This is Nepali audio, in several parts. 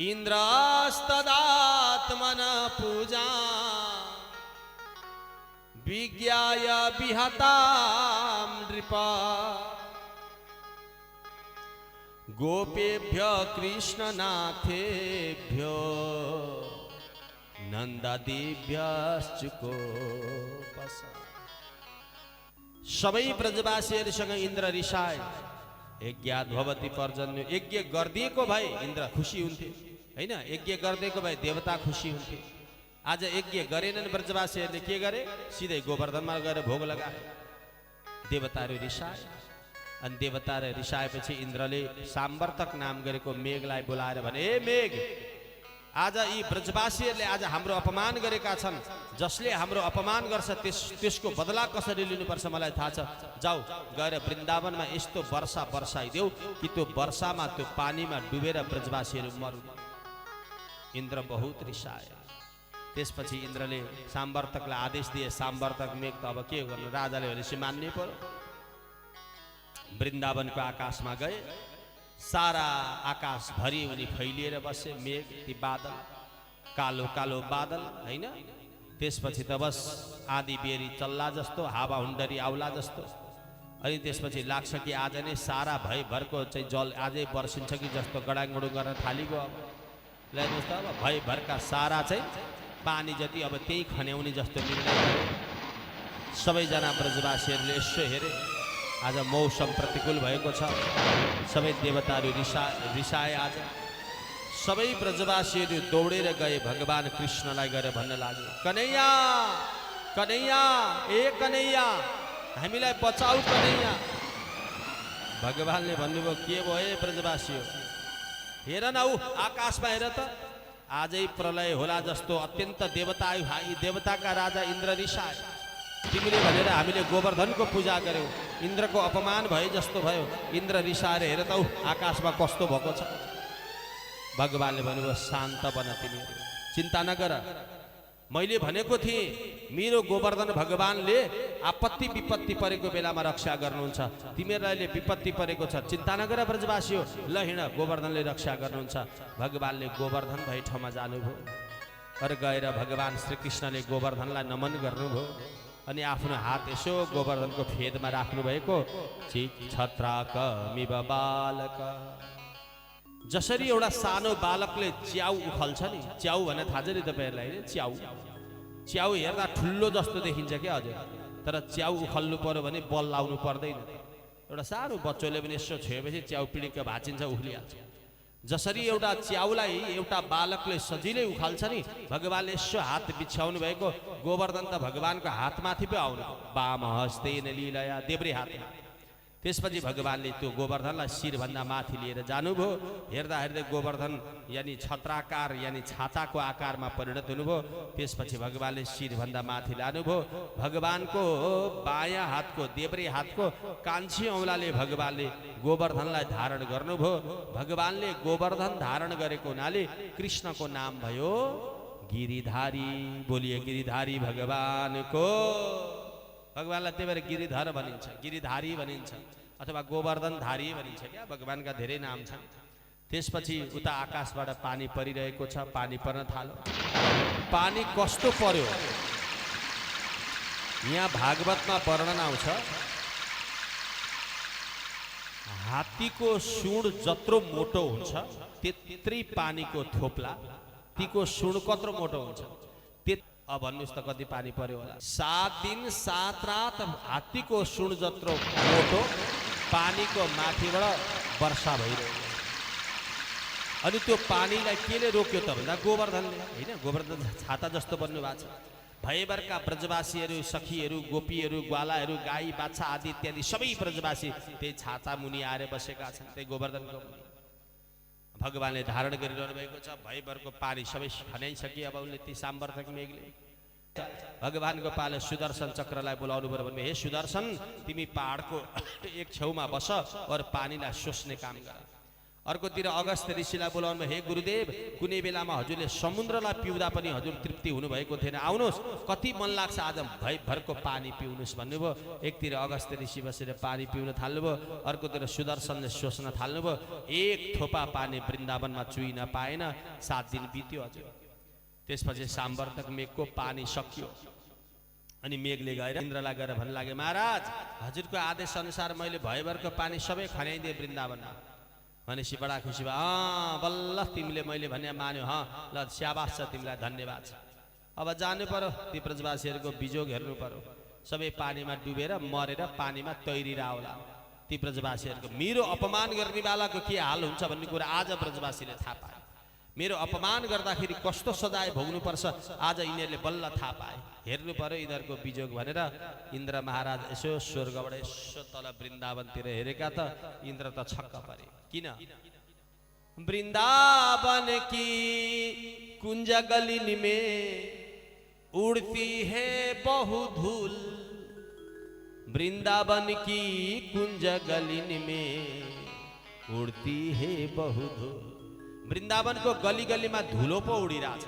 इन्द्रस्तदात्मन पूजा विज्ञाय विहतां नृप गोपेभ्य कृष्णनाथेभ्यो नन्दादेव्यश्चुकोपस सबै ब्रजवासीहरूसँग इन्द्र रिसाए। यज्ञात भवति पर्जन्य यज्ञ गरिदिएको भए इन्द्र खुसी हुन्थे हैन, यज्ञ गरिदिएको भए देवता खुसी हुन्थे। आज यज्ञ गरेनन् ब्रजवासीहरूले, के गरे? सिधै गोवर्धनमा गएर भोग लगाए। देवताहरू रिसाए अनि देवताले रिसाएपछि इन्द्रले साम्वर्तक नाम गरेको मेघलाई बोलाएर भने, ए मेघ, आज यी ब्रजवासीहरूले आज हाम्रो अपमान गरेका छन्, जसले हाम्रो अपमान गर्छ त्यसको बदला कसरी लिनुपर्छ मलाई थाहा छ। जाऊ गएर वृन्दावनमा यस्तो वर्षा बर्साइदेऊ कि त्यो वर्षामा त्यो पानीमा डुबेर ब्रजवासीहरू मरुन्। इन्द्र बहुत रिसाए। त्यसपछि इन्द्रले साम्वर्तकलाई आदेश दिए। साम्वर्तक मेघ त अब के गर्नु, राजाले भनेपछि मान्नै पर्यो। वृन्दावनको आकाशमा गए। सारा आकाश भरि उनी फैलिएर बसे। मेघ, ती बादल, कालो कालो बादल हैन। त्यसपछि त बस आँधी बेरी चल्ला जस्तो, हावा हुन्डरी आउला जस्तो। अनि त्यसपछि लाग्छ कि आज नै सारा भयभरको चाहिँ जल आजै बर्सिन्छ कि जस्तो गडाङगडुङ गर्न थालिगयो। अब हेर्नुहोस् त, अब भयभरका सारा चाहिँ पानी जति अब त्यही खन्याउने जस्तो निर्णय गरे। सबैजना ब्रजवासीहरूले यसो हेरे, आज मौसम प्रतिकूल भएको छ। सबै देवताहरू रिसाए। आज सबै ब्रजवासीहरू दौडेर गए भगवान कृष्णलाई गएर भन्न लागे, कन्हैया कन्हैया, ए कन्हैया, हामीलाई बचाऊ कन्हैया। भगवानले भन्नुभयो, के भयो ब्रजवासी हो, हेर न ऊ आकाशमा हेर त, आजै प्रलय होला जस्तो अत्यन्त देवताका राजा इन्द्र रिसाए। तिमीले भनेर हामीले गोवर्धनको पूजा गर्यौं, इन्द्रको अपमान भए जस्तो भयो। इन्द्र रिसाएर हेर त ऊ आकाशमा कस्तो भएको छ। भगवानले भन्नुभयो, शान्त बन, तिमीहरू चिन्ता नगर। मैले भनेको थिएँ मेरो गोवर्धन भगवानले आपत्ति विपत्ति परेको बेलामा रक्षा गर्नुहुन्छ। तिमीहरूलाई विपत्ति परेको छ, चिन्ता नगर ब्रजवासी हो, ल हिँड, गोवर्धनले रक्षा गर्नुहुन्छ। भगवानले गोवर्धन भए ठाउँमा जानुभयो। र गएर भगवान श्रीकृष्णले गोवर्धनलाई नमन गर्नुभयो अनि आफ्नो हात यसो गोवर्धनको फेदमा राख्नु भएको। छत्राकमिव बालक, जसरी एउटा सानो बालकले च्याउ उखल्छ नि, च्याउ भने थाहा छ नि तपाईहरुलाई, च्याउ च्याउ हेर्दा ठुलो जस्तो देखिन्छ क्या हजुर, तर च्याउ उखल्नु पर्यो भने बल लाउनु पर्दैन। एउटा सानो बच्चाले पनि यसो छोएपछि च्याउ पिडिक्क भाचिन्छ, उखलिहाल्छ। जसरी एउटा च्याउलाई एउटा बालकले सजिलै उखाल्छ नि, भगवानले यसो हात बिछ्याउनु भएको। गोवर्धन त भगवानको हातमाथि पो आउनु, वाम हस्तेन लीलया, देब्रे हातमा। त्यसपछि भगवानले त्यो गोवर्धनलाई शिरभन्दा माथि लिएर जानुभयो। हेर्दा हेर्दै गोवर्धन यानी छत्राकार यानी छाताको आकारमा परिणत हुनुभयो। त्यसपछि भगवानले शिरभन्दा माथि लानुभयो। भगवानको बायाँ हातको देब्रे हातको कान्छी औँलाले भगवानले गोवर्धनलाई धारण गर्नुभयो। भगवानले गोवर्धन धारण गरेको हुनाले कृष्णको नाम भयो गिरिधारी। बोलिए गिरिधारी भगवानको। भगवानलाई त्यही भएर गिरिधर भनिन्छ, गिरिधारी भनिन्छ अथवा गोवर्धनधारी भनिन्छ क्या। भगवानका धेरै नाम छन्। त्यसपछि उता आकाशबाट पानी परिरहेको छ, पानी पर्न थाल्यो। पानी कस्तो पर्यो यहाँ भागवतमा वर्णन आउँछ। हात्तीको सुँड जत्रो मोटो हुन्छ त्यत्रै पानीको थोप्ला। तीको सुँड कत्रो मोटो हुन्छ, अब भन्नुहोस् त कति पानी पर्यो होला। 7 दिन 7 रात हात्तीको सुँड जत्रो मोटो पानीको माथिबाट वर्षा भइरहेको। अनि त्यो पानीलाई केले रोक्यो त भन्दा गोवर्धनले हैन। गोवर्धन छाता जस्तो बन्नु भएको छ। भयभरका ब्रजवासीहरू, सखीहरू, गोपीहरू, ग्वालाहरू, गाई बाछा आदि इत्यादि सबै ब्रजवासी त्यही छाता मुनि आएर बसेका छन्, त्यही गोवर्धनको मुनि। भगवानले धारण गरिरहनु भएको छ। भयभरको पानी सबै खनाइसके। अब उनले ती साम्वर्तक मेघले भगवानको पाले सुदर्शन चक्रलाई बोलाउनु पर्यो भने, हे सुदर्शन, तिमी पहाडको एक छेउमा बस और पानीलाई सोच्ने काम गर। अर्कोतिर अगस्त ऋषिलाई बोलाउनु, हे गुरुदेव, कुनै बेलामा हजुरले समुद्रलाई पिउँदा पनि हजुर तृप्ति हुनुभएको थिएन, आउनुहोस्, कति मन लाग्छ आज भरको पानी पिउनुहोस् भन्नुभयो। एकतिर अगस्त ऋषि बसेर पानी पिउन थाल्नुभयो, अर्कोतिर सुदर्शनले सोच्न थाल्नुभयो। एक थोपा पानी वृन्दावनमा चुइन पाएन। 7 दिन बित्यो हजुर। त्यसपछि साम्वर्तक मेघको पानी सकियो अनि मेघले गएर इन्द्रलाई गएर भन्न लागे, महाराज, हजुरको आदेश अनुसार मैले भयभरको पानी सबै खन्याइदिएँ वृन्दावनमा। भनेपछि बडा खुसी भयो। बल्ल तिमीले मैले भने मान्यो, ल स्याबास छ तिमीलाई, धन्यवाद छ। अब जानु पर्यो, ती ब्रजवासीहरूको बिजोग हेर्नु पर्यो। सबै पानीमा डुबेर मरेर पानीमा तैरिरा होला। ती ब्रजवासीहरूको मेरो अपमान गर्नेवालाको के हाल हुन्छ भन्ने कुरा आज ब्रजवासीले थाहा पाए। मेरो अपमान गर्दाखेरि कस्तो सजाय भोग्नुपर्छ आज यिनीहरूले बल्ल थाहा पाए। हेर्नु पर्यो यिनीहरूको बिजोग भनेर इन्द्र महाराज यसो स्वर्गबाट यसो तल वृन्दावनतिर हेरेका त इन्द्र त छक्क परे। किन? वृंदावन की कुंज गलिनी में उड़ती है बहु धूल, वृंदावन की कुंज गलिनी में उड़ती है बहु धूल। वृन्दावन को गली गली में धुलो पो उडिरहेछ।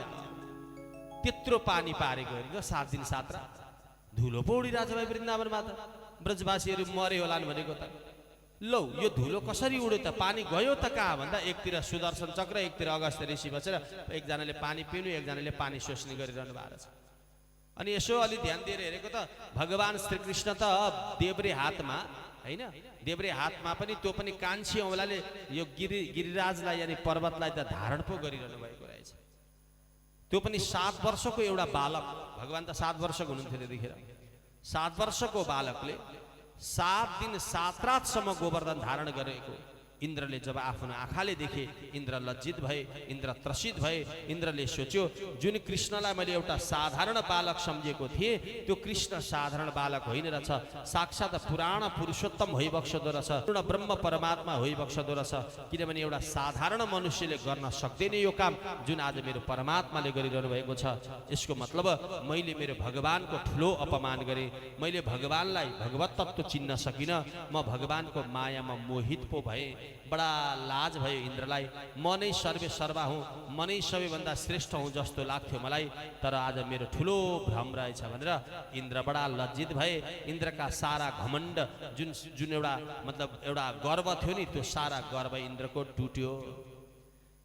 त्यत्रो पानी पारेको हेरेको 7 दिन 7 रात धुलो पो उडिरहेछ भाइ वृन्दावनमा। त ब्रजवासीहरू मरे होलान् भनेको त। लौ यो धुलो कसरी उड्यो त? पानी गयो त कहाँ भन्दा एकतिर सुदर्शन चक्र, एकतिर अगस्त ऋषि बसेर एकजनाले पानी पिउनु, एकजनाले पानी सोच्ने गरिरहनु भएको छ। अनि यसो अलि ध्यान दिएर हेरेको त भगवान श्रीकृष्ण त देब्रे हातमा हैन, देब्रे हातमा पनि त्यो पनि कान्छी औँलाले यो गिरिराजलाई यानी पर्वतलाई त धारण पो गरिरहनु भएको रहेछ। त्यो पनि 7 वर्षको एउटा बालक। भगवान त 7 वर्षको हुनुहुन्थ्यो त्यतिखेर। 7 वर्षको बालकले 7 दिन 7 रातसम्म गोवर्धन धारण गरेको इन्द्रले जब आफ्नो आँखाले देखे, इन्द्र लज्जित भए, इन्द्र त्रसित भए। इन्द्रले सोच्यो जुन कृष्णलाई मैले एउटा साधारण बालक सम्झेको थिएँ त्यो कृष्ण साधारण बालक होइन रहेछ, साक्षात पुराण पुरुषोत्तम होइबक्सदो रहेछ, पूर्ण ब्रह्म परमात्मा होइबक्सदो रहेछ। किनभने एउटा साधारण मनुष्यले गर्न सक्दैन यो काम जुन आज मेरो परमात्माले गरिरहनु भएको छ। यसको मतलब मैले मेरो भगवानको ठुलो अपमान गरेँ। मैले भगवानलाई भगवत तत्त्व चिन्न सकिनँ। म भगवानको मायामा मोहित पो भएँ। बडा लाज भयो इन्द्रलाई। म नै सर्वे सर्वा हुँ, म नै सबैभन्दा श्रेष्ठ हुँ जस्तो लाग्थ्यो मलाई, तर आज मेरो ठुलो भ्रम रहेछ भनेर इन्द्र बडा लज्जित भए। इन्द्रका सारा घमण्ड जुन एउटा मतलब एउटा गर्व थियो नि, त्यो सारा गर्व इन्द्रको टुट्यो।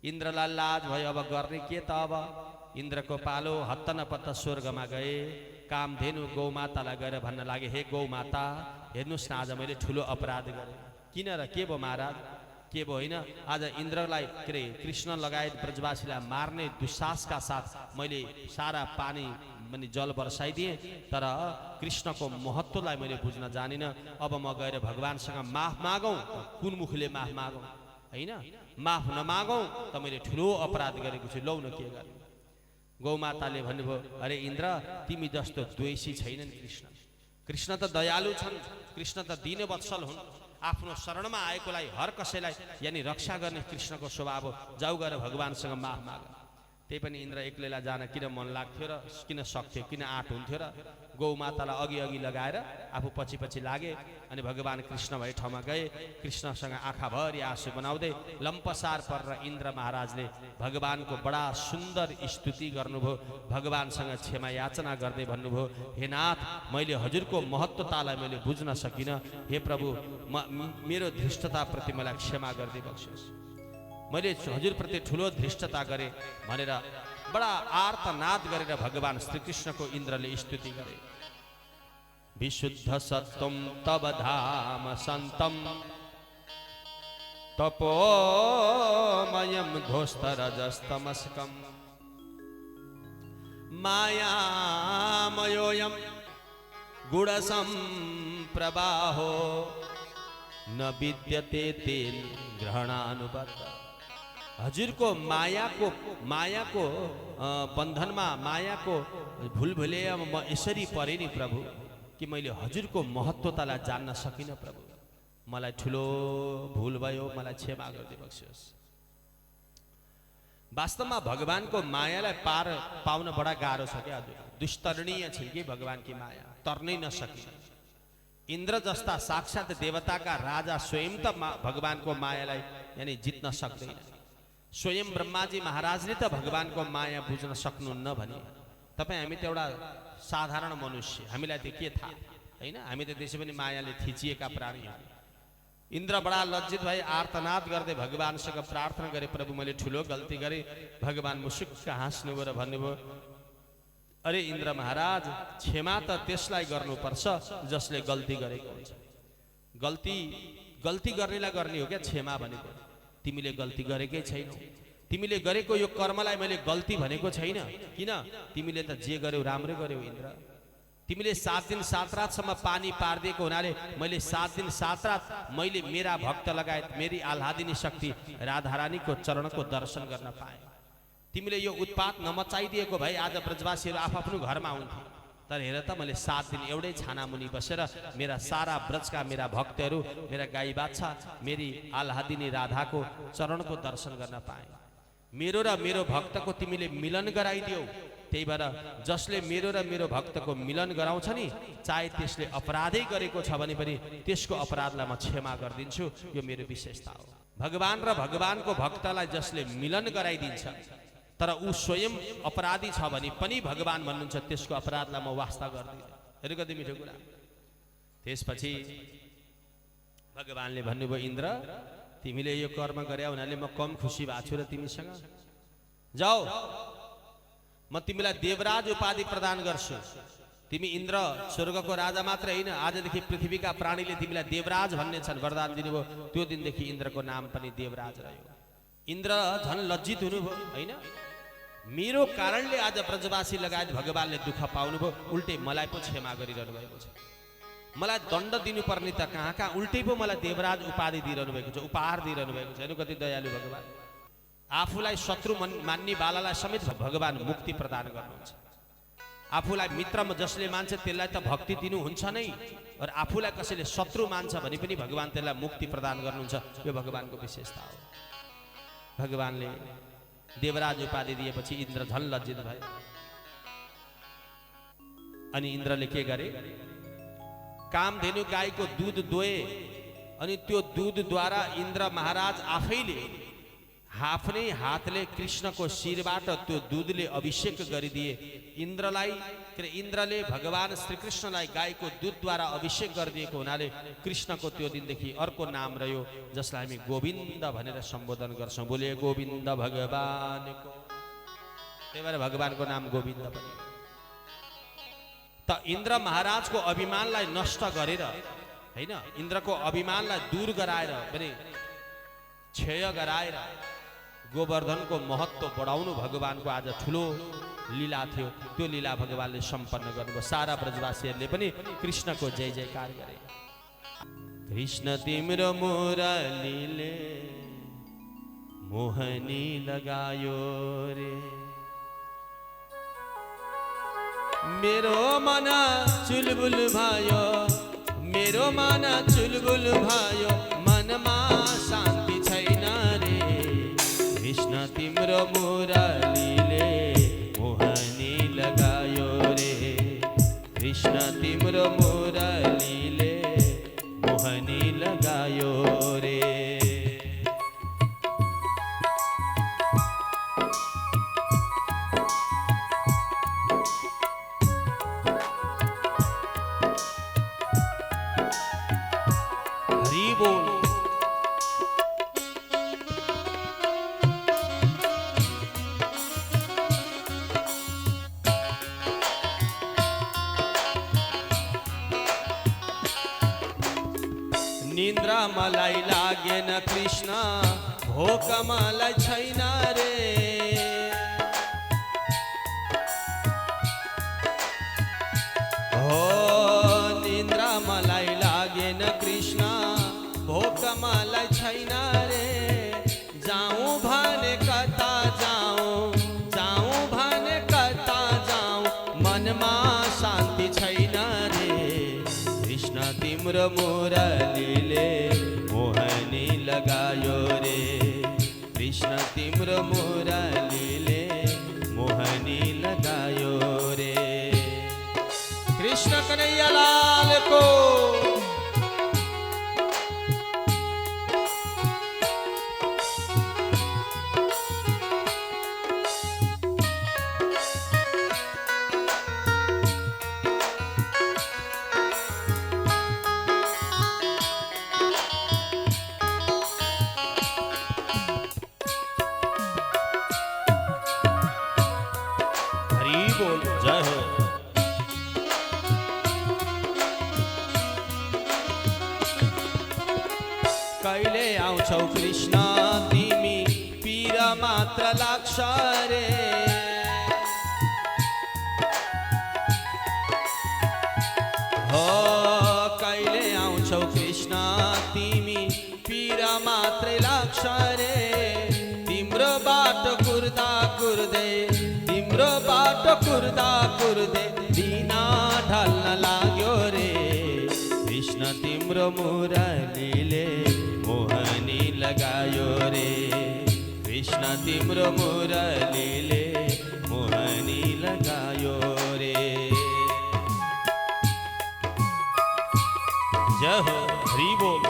इन्द्रलाई लाज भयो, अब गर्ने के त? अब इन्द्रको पालो हत्त नपत्त स्वर्गमा गए। कामधेनु गौमातालाई गएर भन्न लागे, हे गौमाता, हेर्नुहोस् न आज मैले ठुलो अपराध गरेँ। किन र के भयो महाराज? के भयो होइन, आज इन्द्रलाई के अरे कृष्ण लगायत ब्रजवासीलाई मार्ने दुस्साहसका साथ मैले सारा पानी पनि जल बर्साइदिएँ, तर कृष्णको महत्त्वलाई मैले बुझ्न जानिनँ। अब म गएर भगवानसँग माफ मागौँ, कुन मुखले माफ मागौँ होइन? माफ नमागौँ त मैले ठुलो अपराध गरेको छु, लौ न के गर्ने? गौमाताले भन्नुभयो, अरे इन्द्र, तिमी जस्तो द्वेषी छैनन् कृष्ण। कृष्ण त दयालु छन्, कृष्ण त दीनवत्सल हुन्। आफ्नो शरणमा आएकोलाई हर कसैलाई यानी रक्षा गर्ने कृष्णको स्वभाव हो। जाऊ गएर भगवानसँग माफ माग। त्यही पनि इन्द्र एक्लैलाई जान किन मन लाग्थ्यो र किन सक्थ्यो, किन आँट हुन्थ्यो र गौमातालाई अघि अघि लगाएर आफू पछि पछि लागे। अनि भगवान कृष्ण भए ठाउँमा गए। कृष्णसँग आँखाभरि आँसु बनाउँदै लम्पसार परेर इन्द्र महाराजले भगवानको बडा सुन्दर स्तुति गर्नुभयो। भगवानसँग क्षमा याचना गर्दै भन्नुभयो, हे नाथ, मैले हजुरको महत्त्वतालाई मैले बुझ्न सकिनँ। हे प्रभु, मेरो धृष्टताप्रति मलाई क्षमा गर्दै बक्सियोस्। मैले हजुरप्रति ठुलो धृष्टता गरेँ भनेर बडा आर्तनाद गरेर भगवान श्रीकृष्णको इन्द्रले स्तुति गरे। विशुद्ध सत्वम तव धाम सन्तम तपोमयम धोस्तरजस्तमस्कम मायामयोऽयं गुणसम्प्रवाहो न विद्यते तेन ग्रहणानुबद्ध। हजुरको मायाको बन्धनमा, मायाको भुलभुलैयामा म यसरी परे नि प्रभु कि मैले हजुरको महत्त्वतालाई जान्न सकिनँ। प्रभु, मलाई ठुलो भुल भयो, मलाई क्षमा गरिदिनु बक्सियोस्। वास्तवमा भगवानको मायालाई पार पाउन बडा गाह्रो छ क्या हजुर। दुस्तरणीय छ कि भगवानकी माया, तर्नै नसकिने। इन्द्र जस्ता साक्षात देवताका राजा स्वयं त भगवानको मायालाई यानी जित्न सक्दैन। स्वयं ब्रह्माजी महाराजले त भगवानको माया बुझ्न सक्नुहुन्न भने तपाईँ हामी त एउटा साधारण मनुष्य, हामीलाई त्यो के थाहा होइन? हामी त त्यसै पनि मायाले थिचिएका प्राणीहरू। इन्द्र बडा लज्जित भई आर्तनाद गर्दै भगवानसँग प्रार्थना गरे, प्रभु मैले ठुलो गल्ती गरेँ। भगवान मुसुक्क हाँस्नुभयो र भन्नुभयो, अरे इन्द्र महाराज, क्षमा त त्यसलाई गर्नुपर्छ जसले गल्ती गरेको हुन्छ। गल्ती गर्नेलाई गर्ने हो क्या क्षमा भनेको? तिमीले गल्ती गरेकै छैनौ। तिमीले गरेको यो कर्मलाई मैले गल्ती भनेको छैन। किन? तिमीले त जे गर्यौ राम्रै गर्यौ इन्द्र। तिमीले 7 दिन 7 रातसम्म पानी पारिदिएको हुनाले मैले 7 दिन 7 रात मैले मेरा भक्त लगायत मेरी आह्लादिनी शक्ति राधारानीको चरणको दर्शन गर्न पाएँ। तिमीले यो उत्पात नमचाइदिएको भए आज ब्रजवासीहरू आफ्नो घरमा आउँथे। तर हेर त, मैले 7 दिन एउटै छाना मुनि बसेर मेरा सारा ब्रजका मेरा भक्तहरू, मेरा गाई बाछा, मेरी आह्लादिनी राधाको चरणको दर्शन गर्न पाएँ। मेरो र मेरो भक्तको तिमीले मिलन गराइदियौ। त्यही भएर जसले मेरो र मेरो भक्तको मिलन गराउँछ नि, चाहे त्यसले अपराधै गरेको छ भने पनि त्यसको अपराधलाई म क्षमा गरिदिन्छु। यो मेरो विशेषता हो। भगवान र भगवानको भक्तलाई जसले मिलन गराइदिन्छ तर ऊ स्वयं अपराधी छ भने पनि भगवान भन्नुहुन्छ त्यसको अपराधलाई म वास्ता गर्दिनँ। हेर कति मिठो कुरा। त्यसपछि भगवानले भन्नुभयो, इन्द्र तिमीले यो कर्म गरे हुनाले म कम खुसी भएको छु र तिमीसँग। जाऊ, म तिमीलाई देवराज उपाधि प्रदान गर्छु। तिमी इन्द्र स्वर्गको राजा मात्र होइन, आजदेखि पृथ्वीका प्राणीले तिमीलाई देवराज भन्ने छन्, वरदान दिनुभयो। त्यो दिनदेखि इन्द्रको नाम पनि देवराज रह्यो। इन्द्र झन् लज्जित हुनुभयो होइन? मेरो कारणले आज ब्रजवासी लगायत भगवानले दुःख पाउनुभयो, उल्टै मलाई पो क्षमा गरिरहनु भएको छ। मलाई दण्ड दिनुपर्ने त कहाँ, उल्टै पो मलाई देवराज उपाधि दिइरहनु भएको छ, उपहार दिइरहनु भएको छ। हेर्नु कति दयालु भगवान। आफूलाई शत्रु मान्ने बालालाई समेत भगवान मुक्ति प्रदान गर्नुहुन्छ। आफूलाई मित्र जसले मान्छ त्यसलाई त भक्ति दिनुहुन्छ नै, र आफूलाई कसैले शत्रु मान्छ भने पनि भगवान त्यसलाई मुक्ति प्रदान गर्नुहुन्छ। यो भगवानको विशेषता हो। भगवानले देवराज उपाधि दिएपछि इन्द्र झन् लज्जित भए। अनि इन्द्रले के गरे? कामधेनु गाईको दुध दोए अनि त्यो दुधद्वारा इन्द्र महाराज आफैले आफ्नै हातले कृष्णको शिरबाट त्यो दुधले अभिषेक गरिदिए। इन्द्रले भगवान श्रीकृष्णलाई गाईको दुधद्वारा अभिषेक गरिदिएको हुनाले कृष्णको त्यो दिनदेखि अर्को नाम रह्यो, जसलाई हामी गोविन्द भनेर सम्बोधन गर्छौँ। बोले गोविन्द भगवानको। त्यही भएर भगवानको नाम गोविन्द पनि। त इन्द्र महाराजको अभिमानलाई नष्ट गरेर होइन, इन्द्रको अभिमानलाई दूर गराएर पनि क्षय गराएर गोवर्धनको महत्व बढाउनु भगवानको आज ठुलो लीला थियो। त्यो लीला भगवानले सम्पन्न गर्नुभयो। सारा ब्रजवासीहरूले पनि कृष्णको जय जयकार गरे। कृष्ण तिम्रो मुरलीले मोहनी लगायो रे, मेरो मन चुलबुल भयो, मेरो मन चुलबुल भयो, मनमा शान्ति छैन रे। कृष्ण तिम्रो मुरलीले मोहनी लगायो रे, कृष्ण तिम्रो मुरलीले मोहनी लगायो रे। हरि बोल। निन्द्रा मलाई लागेन कृष्ण, भोक मलाई छैन रे। हो निन्द्रा मलाई लागेन कृष्ण, भोक मलाई छैन रे। जाऊँ भने कता जाऊँ, जाऊँ भने कता जाऊँ, मनमा शान्ति छैन रे। कृष्ण तिम्रो मुरलीले मोहनी लगायो रे, कृष्ण तिम्रो मुरलीले मोहनी लगायो रे। कृष्ण कन्हैया लाल को। बोल जय हो। कहिले आउँछौ कृष्ण तिमी पीर मात्र लाग्छ रे। हो कहिले आउँछौ कृष्ण तिमी पीर मात्रै लाग्छ रे। तिम्रो बाटो कुर्दा कुर्दै तिम्रो बाटो कुर्दा कुर्दै दिना ढल्न लाग्यो रे। कृष्ण तिम्रो मुरलीले मोहनी लगायो रे। कृष्ण तिम्रो मुरलीले मोहनी लगायो रे। जय हो हरि बोल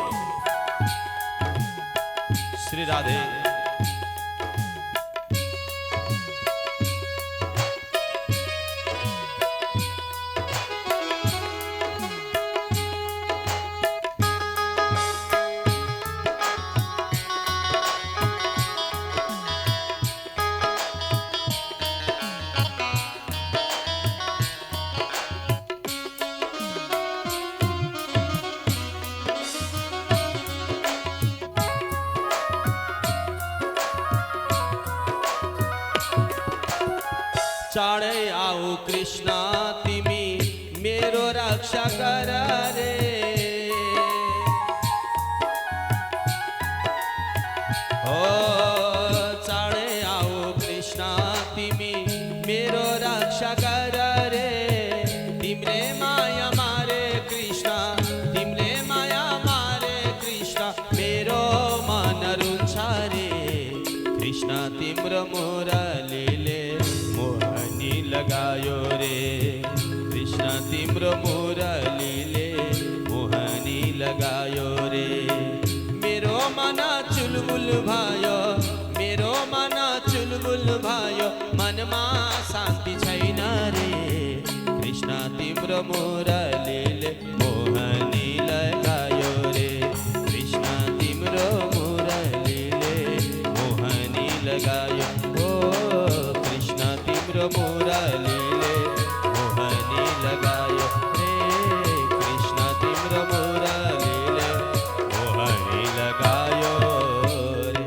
श्री राधे। चाँडै आऊ कृष्ण तिमी मेरो रक्षा गर रे। हो चाँडै आऊ कृष्ण तिमी मेरो रक्षा गर रे। तिम्रे माया मारे कृष्ण तिम्रे माया मारे कृष्ण मेरो मन रुन्छ रे। कृष्ण तिम्रो मुरलीले लगायो रे। कृष्ण तिम्रो मुरलीले मोहनी लगायो रे। मेरो मन चुलबुल भयो मेरो मन चुलबुल भयो मनमा शान्ति छैन रे। कृष्ण तिम्रो मुरलीले मोहनी लगायो रे। कृष्ण तिम्रो मुरलीले मोहनी लगायो। ओ कृष्ण तिम्रो मुरलीले